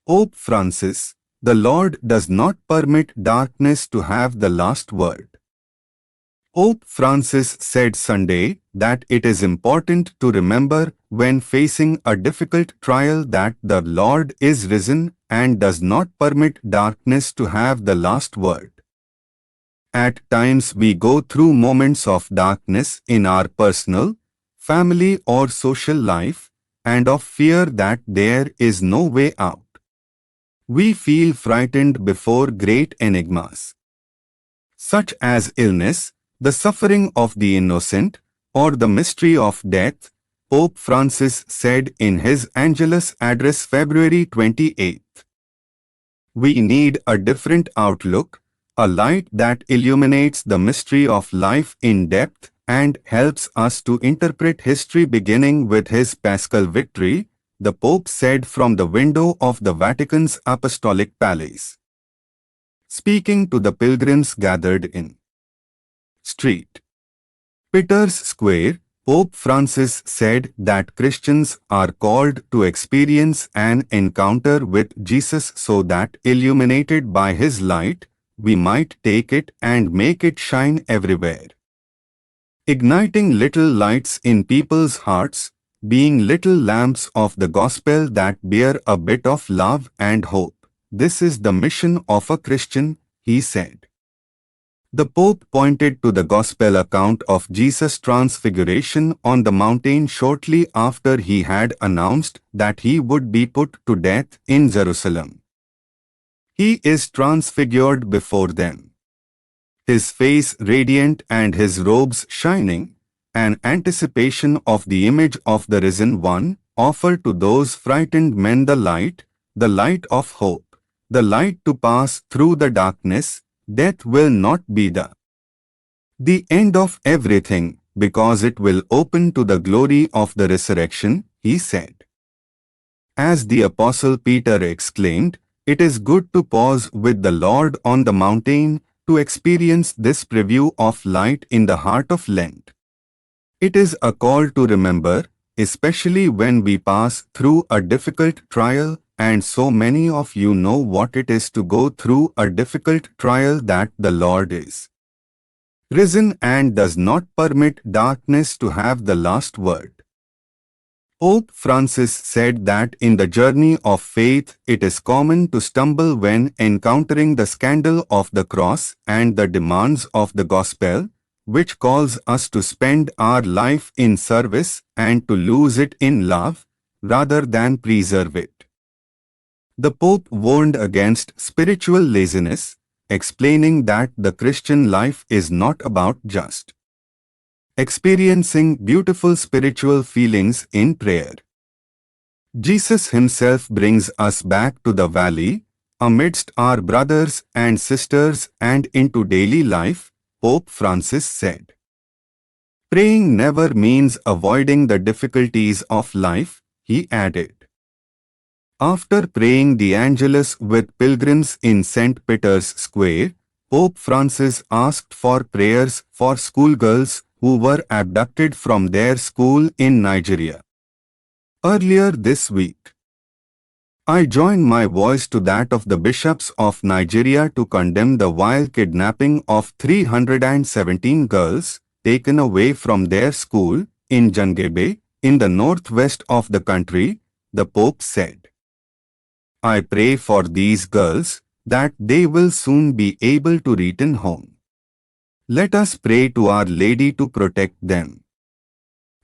Pope Francis, the Lord does not permit darkness to have the last word. Pope Francis said Sunday that it is important to remember when facing a difficult trial that the Lord is risen and does not permit darkness to have the last word. At times we go through moments of darkness in our personal, family or social life, and of fear that there is no way out. We feel frightened before great enigmas, such as illness, the suffering of the innocent, or the mystery of death, Pope Francis said in his Angelus address February 28. We need a different outlook, a light that illuminates the mystery of life in depth and helps us to interpret history beginning with his Paschal victory, the Pope said from the window of the Vatican's Apostolic Palace. Speaking to the pilgrims gathered in St. Peter's Square, Pope Francis said that Christians are called to experience an encounter with Jesus so that, illuminated by his light, we might take it and make it shine everywhere. Igniting little lights in people's hearts, being little lamps of the gospel that bear a bit of love and hope. This is the mission of a Christian, he said. The Pope pointed to the Gospel account of Jesus' transfiguration on the mountain shortly after he had announced that he would be put to death in Jerusalem. He is transfigured before them, his face radiant and his robes shining, an anticipation of the image of the risen one, offer to those frightened men the light of hope, the light to pass through the darkness. Death will not be the end of everything, because it will open to the glory of the resurrection, he said. As the Apostle Peter exclaimed, it is good to pause with the Lord on the mountain to experience this preview of light in the heart of Lent. It is a call to remember, especially when we pass through a difficult trial, and so many of you know what it is to go through a difficult trial, that the Lord is risen and does not permit darkness to have the last word. Pope Francis said that in the journey of faith it is common to stumble when encountering the scandal of the cross and the demands of the gospel, which calls us to spend our life in service and to lose it in love, rather than preserve it. The Pope warned against spiritual laziness, explaining that the Christian life is not about just experiencing beautiful spiritual feelings in prayer. Jesus himself brings us back to the valley, amidst our brothers and sisters and into daily life, Pope Francis said. Praying never means avoiding the difficulties of life, he added. After praying the Angelus with pilgrims in St. Peter's Square, Pope Francis asked for prayers for schoolgirls who were abducted from their school in Nigeria. Earlier this week, I join my voice to that of the bishops of Nigeria to condemn the vile kidnapping of 317 girls taken away from their school in Jangebe, in the northwest of the country, the Pope said. I pray for these girls that they will soon be able to return home. Let us pray to Our Lady to protect them.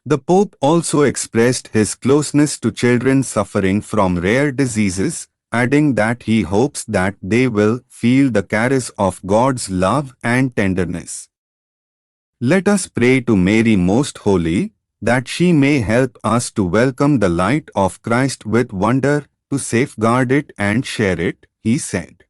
The Pope also expressed his closeness to children suffering from rare diseases, adding that he hopes that they will feel the caress of God's love and tenderness. Let us pray to Mary Most Holy, that she may help us to welcome the light of Christ with wonder, to safeguard it and share it, he said.